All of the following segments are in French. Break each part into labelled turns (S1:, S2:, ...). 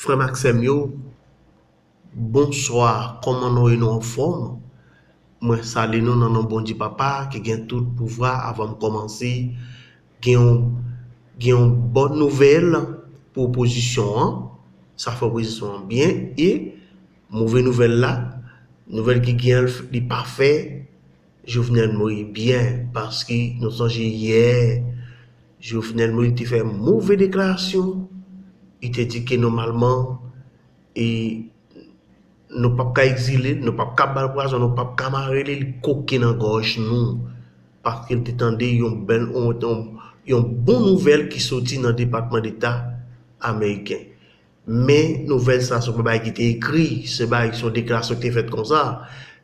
S1: Frère Maxime, yo, bonsoir, comment nous en forme? Moi, salut nous dans bon Dieu papa qui gagne tout pouvoir avant de commencer. Gagne une bonne nouvelle pour opposition, hein? Ça fait opposition bien et mauvaise nouvelle là, nouvelle qui gagne le parfait. Jovenel Moïse bien parce que nous sommes hier, Jovenel Moïse a fait une mauvaise déclaration. Il te dit que normalement, et nous pas qu'à exiler, nous pas qu'à balbras, nous pas qu'à marrer les coquins dans gorge nous parce qu'il t'entendait une bonne nouvelle qui sortit dans le département d'État américain. Mais nouvelle ça sont pas qui était écrit, c'est pas sont déclaration qui faite comme ça.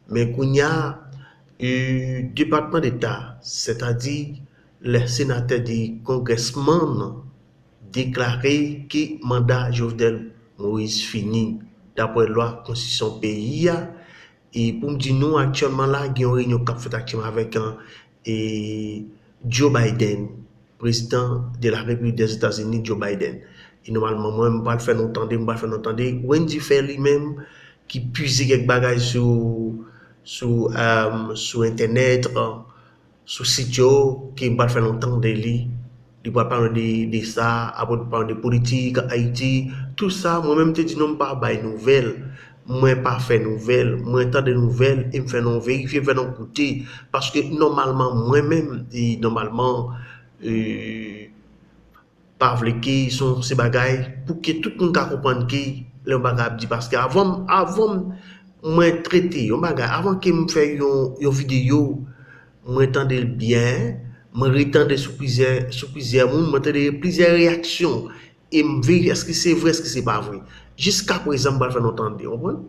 S1: Mais qu'on y a département d'État, c'est-à-dire les sénateurs des congressmen déclaré que mandat Jovenel Moïse fini d'après la loi constitution pays et pour me dire nous actuellement là il y a une réunion qui fait actuellement avec Joe Biden, président de la République des États-Unis, Joe Biden. Et normalement moi je vais faire entendre Wendy fait lui-même qui puise quelques bagages sur internet sur site qui va faire entendre lui. Il va parler de ça, après parler de politique, Haïti, tout ça. Moi-même, je dis non, pas de nouvelles. Moi, pas fait nouvelles. Moi, tant de nouvelles, et me fait non vérifier, faire non écouter. Parce que normalement, moi-même, normalement, pas vle qui sont ces bagailles pour que tout le monde comprenne qui le bagage dit parce que avant moi traiter un bagage avant que me faire une vidéo moi entendre bien moi retendre sous plusieurs monde moi entendre plusieurs réactions et me vérifier est-ce que c'est vrai est-ce que c'est pas vrai jusqu'à présent pas faire entendre vous comprenez.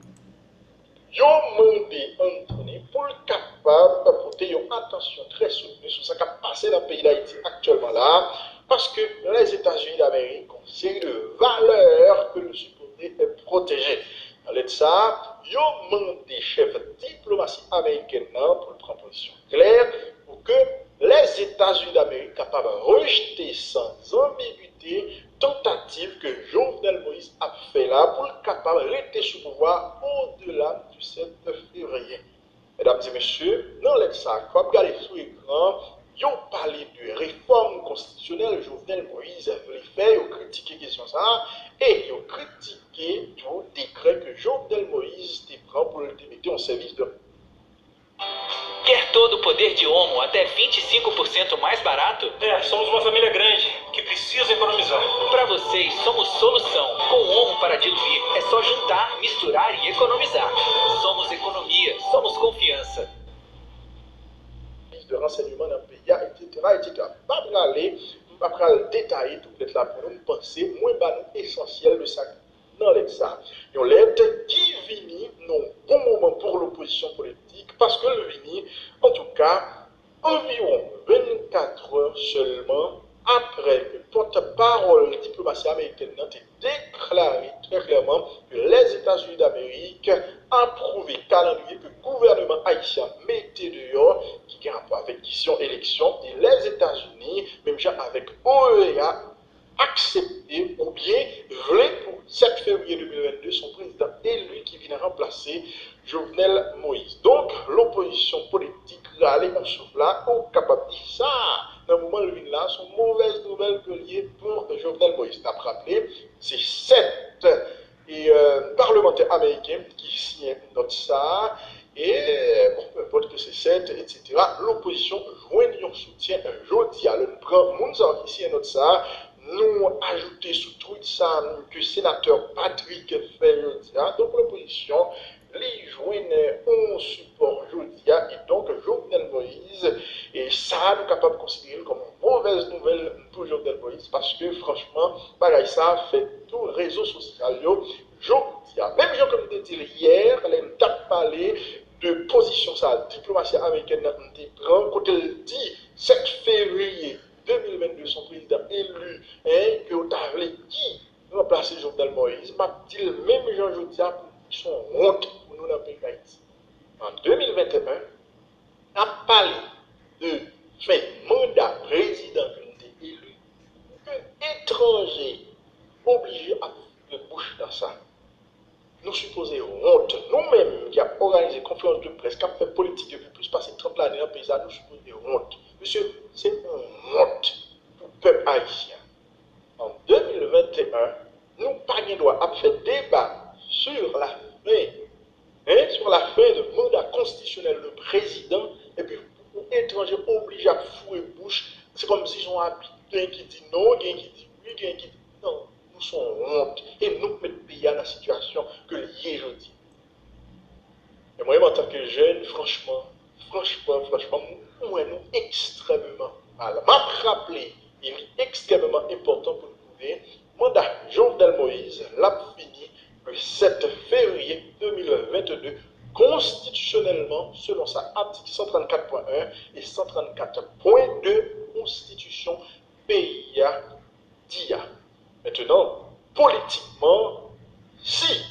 S2: Yo demandé Anthony pour le capable de porter une attention très soutenue sur ce qui a passé dans le pays d'Haïti actuellement là, parce que les États-Unis d'Amérique ont une série de valeurs que le supposé est protégé. Dans l'aide de ça, yo demandé chef diplomatie américaine pour prendre position claire pour que les États-Unis d'Amérique soient capables de rejeter sans ambiguïté tentative que Jovenel Moïse a fait là pour être capable de rester sous pouvoir au-delà du 7 février. Mesdames et messieurs, dans l'aide ça, comme regardez sous l'écran, ils ont parlé de réforme constitutionnelle Jovenel Moïse voulait faire, ils ont critiqué la question ça, et ils ont critiqué tout décret que Jovenel Moïse prend pour le mettre en service de.
S3: Quer todo o poder de Omo até 25% mais barato?
S4: Somos uma família grande que precisa economizar.
S3: Para vocês, somos solução. Com Omo para diluir, é só juntar, misturar e economizar. Somos economia, somos confiança.
S2: De renseignement dans le pays, etc. Pas aller, pas le détailler tout peut-être là pour nous penser, moins essentiel de ça dans l'examen. Une lettre qui vient non bon moment pour l'opposition politique parce que le vini, en tout cas, environ 24 heures seulement après que porte-parole diplomatie américaine a déclaré très clairement que les États-Unis d'Amérique approuvé le calendrier que le gouvernement haïtien mettait dehors, qui a rapport avec question élection, et les États-Unis, même genre avec OEA, accepté ou bien voulait pour 7 février 2022 son président élu qui vient remplacer Jovenel Moïse. Donc l'opposition politique allait en souffle là, on capable de dire ça. Dans le moment où là, sont mauvaises nouvelles que liées pour Jovenel Moïse. T'as rappelé, c'est 7 parlementaires américains qui signent notre ça. Et bon, peu importe que c'est 7, etc. L'opposition joint un soutien jeudi à le prend Mounzor qui signe notre ça. Nous ajouter sous tweet ça que le sénateur Patrick fait jeudi. Donc l'opposition les joignent un support jeudi et donc Jovenel Moïse. Et ça, nous sommes capables de considérer comme une mauvaise nouvelle pour Jovenel Moïse parce que franchement, pareil, ça fait tout le réseau social. Même gens comme je dit hier, les ont parlé de position ça, diplomatie américaine prend quand elle dit 7 février 2022 son président élu que vous avez qui remplacer Jovenel Moïse, m'a dit le même Jean Jodia pour son honte pour nous dans le pays d'Haïti. En 2021, on a parlé de fin mandat président qui a été élu, qu'un étranger obligé à de bouche dans ça. Nous supposons honte. Nous-mêmes qui avons organisé conférence de presse, qui avons fait politique depuis plus de 30 années dans le pays, nous supposons honte. Monsieur, c'est une honte pour le peuple haïtien. En 2021, nous pas de droit à faire débat sur la fin de mandat constitutionnel du président, et puis les étrangers obligés à fouer bouche. C'est comme si on habite quelqu'un qui dit non, quelqu'un qui dit oui, quelqu'un qui dit non. Nous sommes honte et nous mettons le pays dans la situation que lié aujourd'hui. Et moi, en tant que jeune, franchement, moi, nous extrêmement mal. M'a rappelé, il est extrêmement important pour nous trouver. Mandat Jovenel Moïse l'a fini le 7 février 2022, constitutionnellement, selon sa article 134.1 et 134.2 Constitution PIA DIA. Maintenant, politiquement, si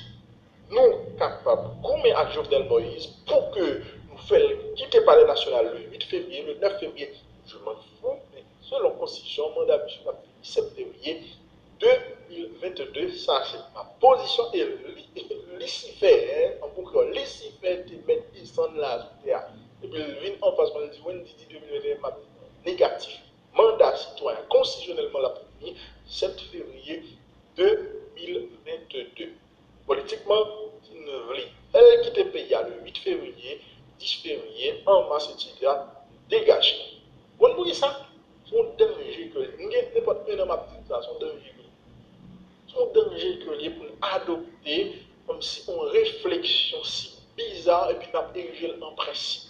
S2: nous sommes capables de gommer à Jovenel Moïse pour que nous fassions quitter le palais national le 8 février, le 9 février, je m'en fous, mais selon la Constitution, mandat du 7 février 2022, ça c'est ma position et l'ICIFER, en pourquoi l'ICIFER te met descendre là, et puis le vin en face, on dit, oui, 2021, négatif. Mandat citoyen constitutionnellement la première 7 février 2022. Politiquement, elle quitte le pays le 8 février, 10 février, en mars, etc. Dégage. Vous voyez ça? C'est un danger que n'importe un homme a dit ça, c'est un danger que c'est un danger que pour adopter comme si une réflexion si bizarre et puis n'a pas érigé en principe.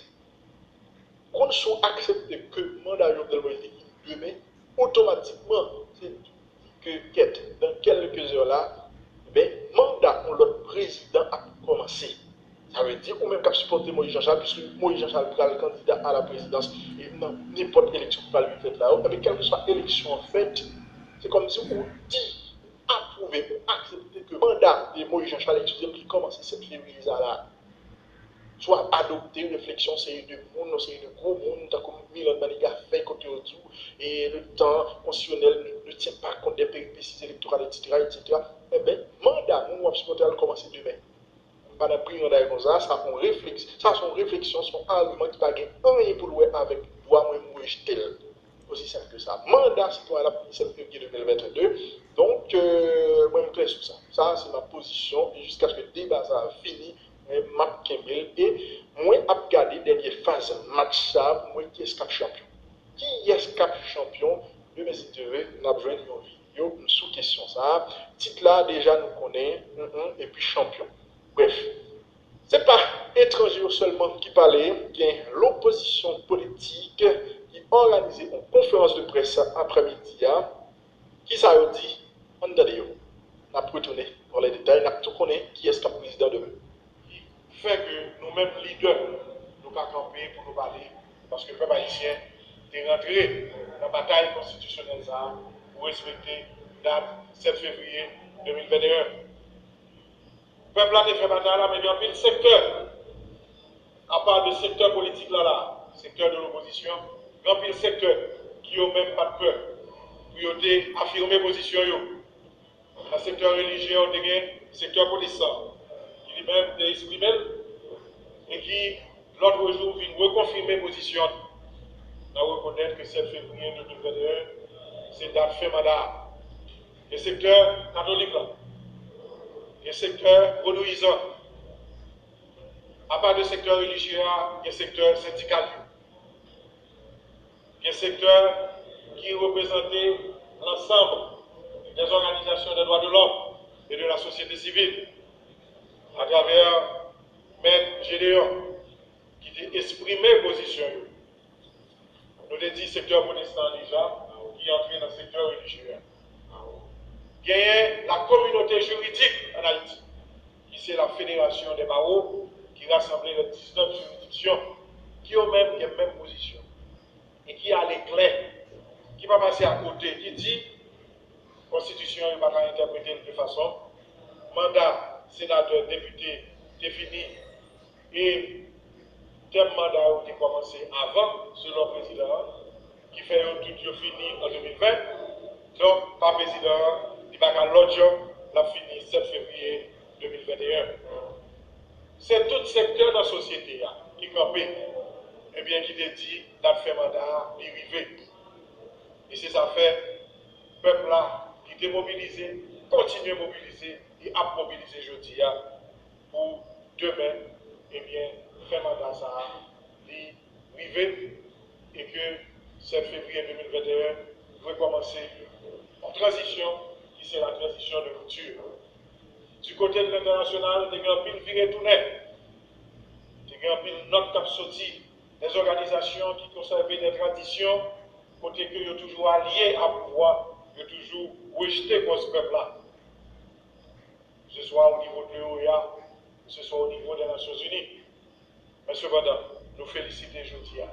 S2: Quand nous acceptons que le mandat Jovenel Moïse est demain, automatiquement, c'est que dans quelques heures là, le mandat pour l'autre président a commencé. Ça veut dire qu'on même qu'à supporter Moïse Jean-Charles, puisque Moïse Jean-Charles sera le candidat à la présidence et dans n'importe quelle élection qui va lui faire là-haut. Mais quelle que soit l'élection en fait, c'est comme si on dit, approuver ou accepter que le mandat de Moïse Jean-Charles qui commence cette février là, soit adopté, une réflexion, c'est de monde, c'est de gros monde, comme Milan Maniga fait côté autour, et le temps constitutionnel ne tient pas compte des péripéties électorales, etc. Eh bien, mandat, nous, supporter à commencer demain. Pas de prix comme ça, ça son réflexion, son argument qui n'a rien pour louer avec droit, moi, jeter. Aussi simple que ça. Mandat citoyen la 17 février 2022. Donc, moi, je me claire sur ça. Ça, c'est ma position, et jusqu'à ce que le débat a fini. Map Kembel et moi a regardé dernière phase match ça pour moi qui est cap champion. Qui est cap champion? Je me suis dit on a besoin d'une vidéo sous question ça. Titre là déjà nous connaît et puis champion. Bref, c'est pas étranger seulement qui parlait, il y a l'opposition politique qui organisé une conférence de presse après-midi qui ça dit on a retourné pour les détails, on a tout connaît qui est le président de
S5: fait que nous-mêmes leaders, nous pas camper pour nous parler, parce que le peuple haïtien est rentré dans la bataille constitutionnelle pour respecter la date 7 février 2021. Le peuple a fait bataille là, mais il y a un secteur, à part le secteur politique là, secteur de l'opposition, il y a un secteur qui n'a même pas de peur pour affirmer position. Le secteur religieux, le secteur policier. Lui-même exprimé et qui l'autre jour vient reconfirmer position. Nous reconnaître que 7 février 2021, c'est date fin mandat. Le secteur catholique, le secteur vaudouisant, à part le secteur religieux, le secteur syndical, le secteur qui représentait l'ensemble des organisations des droits de l'homme et de la société civile. À travers Maître Gédéon, qui a exprimé position. Nous avons dit secteur protestant déjà, qui est entré dans le secteur religieux. Il y a la communauté juridique en Haïti, qui c'est la fédération des barreaux, qui rassemble les 19 juridictions, qui ont même les mêmes positions. Et qui a l'éclair, qui va passer à côté, qui dit, la Constitution ne va pas interpréter de toute façon, mandat sénateur, député, défini et tel mandat a commencé avant, selon le président, qui fait tout fini en 2020. Donc, par président, il va à l'autre jour, la fini 7 février société qui campait, eh bien, qui te dit, date fait mandat, d'arriver. Et c'est ça fait, peuple là, qui est mobilisé, continue à mobiliser et à mobiliser jeudi pour demain, eh bien, faire mandat ça, d'arriver et que 7 février 2021 va commencer en transition, qui c'est la transition de rupture. Du côté de l'international, il y a un pile viré tout net. Il y a un pile note cap sorti. Des organisations qui conservent des traditions, côté que sont toujours alliés à pouvoir, ils ont toujours rejeté pour ce peuple-là. Que ce soit au niveau de l'OEA, que ce soit au niveau des Nations Unies. Mais cependant, nous félicitons aujourd'hui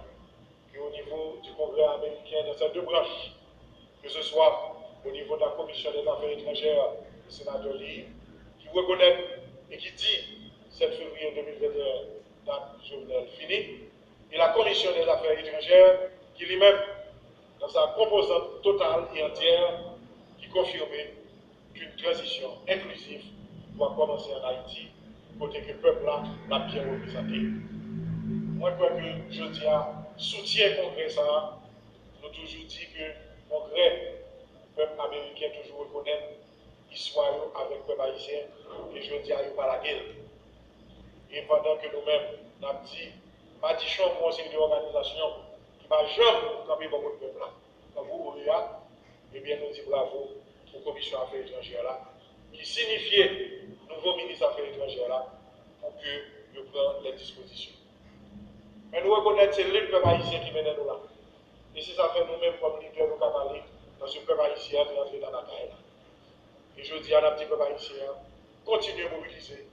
S5: qu'au niveau du Congrès américain dans ces deux branches, que ce soit au niveau de la Commission des Affaires étrangères, le sénateur Lee, qui reconnaît et qui dit 7 février 2021, date journal finie, et la Commission des Affaires étrangères, qui lui-même, dans sa composante totale et entière, qui confirme qu'une transition inclusive doit commencer en Haïti, côté que le peuple là l'a bien représenté. Moi, je crois que je dis à soutien Congrès ça, nous toujours dit que le Congrès, le peuple américain toujours reconnaît l'histoire avec le peuple haïtien, et je dis à eux par la guerre. Et pendant que nous-mêmes, nous avons dit, Madichon, mon conseil d'organisation, qui m'a jamais campé pour le peuple là. Quand vous voulez, eh bien, nous disons bravo aux commissions affaires étrangères là, qui signifiait nouveau ministre affaires étrangères là, pour que nous prenions les dispositions. Mais nous reconnaissons que c'est le peuple haïtien qui mène nous là. Et si ça fait nous-mêmes comme leaders, nous avons parlé dans ce peuple haïtien de rentrer dans la caille là. Et je dis à notre petit peuple haïtien, continuez à mobiliser.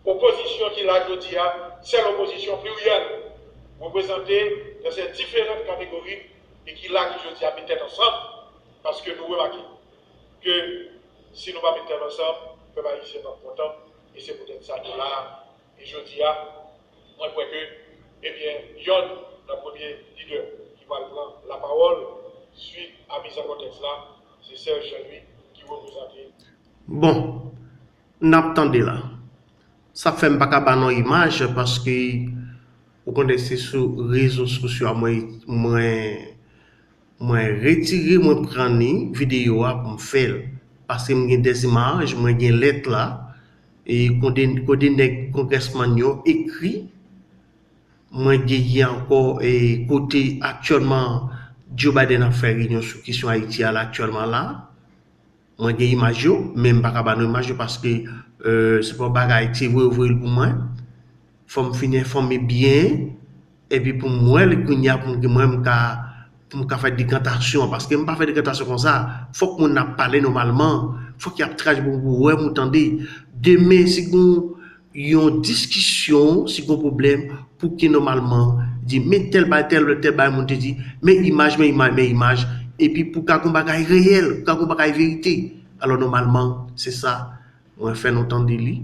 S5: Opposition qui l'a dit, c'est l'opposition plurielle, représentée dans ces différentes catégories et qui l'a dit, je dis, à mettre ensemble, parce que nous remarquons que si nous ne mettons pas ensemble, le peuple haïtien n'est pas content, et c'est peut-être ça que là, et je dis, moi, je crois que, eh bien, Yon, le premier leader qui va prendre la parole, suite à mise en contexte là, c'est Serge Jean-Louis qui va vous présenter.
S1: Bon, n'attendez là. Ça fait pas qu'à une image parce que vous connaissez sur les réseaux sociaux, moi retirer, moi prendre vidéo pour me faire. Parce que j'ai des images, moi j'ai une lettre là, et quand des congressman écrit, moi j'ai encore côté actuellement, Joe Biden a fait réunion sur question Haïti actuellement là. Moi j'ai image, même pas qu'à une image parce que c'est pas bagaille c'est vrai pour moi. Faut me finir former bien et puis pour moi le kounya pour moi pour me faire des cantations parce que me pas faire des cantations comme ça, faut qu'on a parlé normalement, faut qu'il y a traje pour ouais m'entendez. Demain si on une discussion, si on problème pour que normalement dit mais tel mon te dit mais image et puis pour qu'on bagaille réel, qu'on bagaille vérité. Alors normalement, c'est ça. On fait notre de lui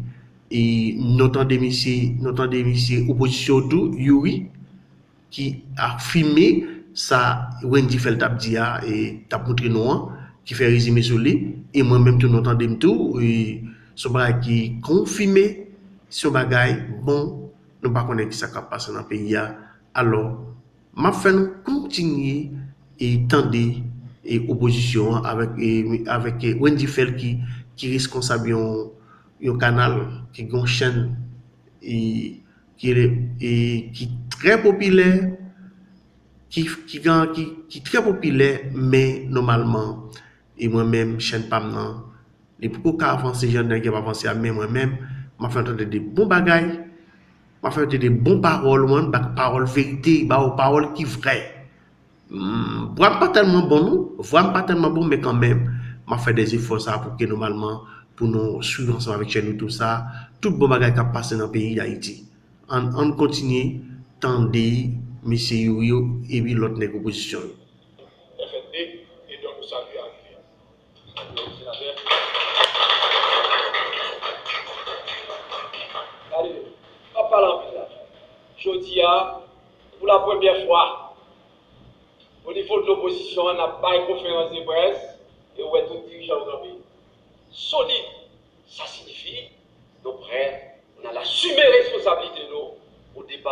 S1: et notre de opposition tout Yuri qui a filmé ça Wendy Feltabdia et t'a montré nous qui fait résumé sur lui et moi-même tout notre de tout et ce bagage qui confirmé ce bagage bon nous pas connaître qui ça va passer dans le pays alors m'a fait nous continuer et tendre et opposition avec Wendy Fel qui responsable un canal qui une chaîne et qui très populaire qui très populaire mais normalement et moi-même chaîne pas maintenant les pourquoi avancer gens qui pas avancer mais moi-même m'a fait entendre des bons bagailles m'a fait des bons paroles moi paroles vérité paroles qui vrai vraiment pas tellement bon mais quand même m'a fait des efforts ça pour que normalement pour nous suivre ensemble avec chez nous tout ça tout bon bagage qui a passé dans le pays d'Haïti on continue tendre monsieur Yoyo et puis l'autre opposition
S5: FND et donc nous saluons
S6: allez en parlant je dis pour la première fois au niveau de l'opposition on n'a pas une conférence de presse et où est tout dirigeant dans le pays solide, ça signifie nous prêts, on a l'assumé responsabilité de nous au départ.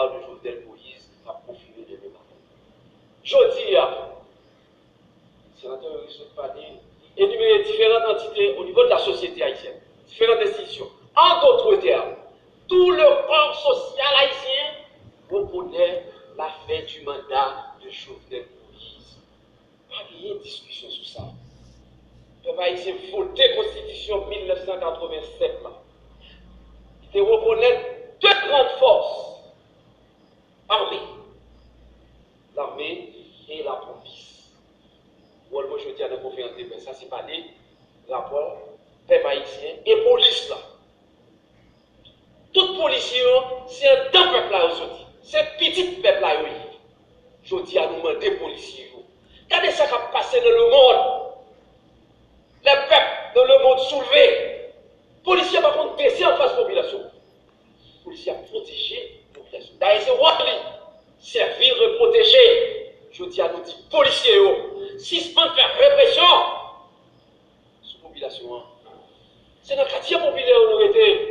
S6: En d'autres termes, tout le corps social haïtien reconnaît la fin du mandat de Jovenel Moïse. Pas de discussion sur ça. Le haïtien voté Constitution 1987 là. Il reconnaît deux grandes forces armées. L'armée et la police. Moi, je dis à la conférence de presse, ça c'est pas des rapports peuple haïtien et police là. Tout policier, c'est un grand peuple là aujourd'hui. C'est petit peuple là, oui. Je dis à nous demander policiers. Regardez ça qui a passé dans le monde. Les peuples dans le monde soulevé. Policiers par contre baisser en face de la population. Policiers à protéger la population. D'ailleurs, c'est Wally. Servir et protéger. Je dis à nous dire policiers, suspendre faire répression sur la population. C'est dans le quartier populaire où nous étions.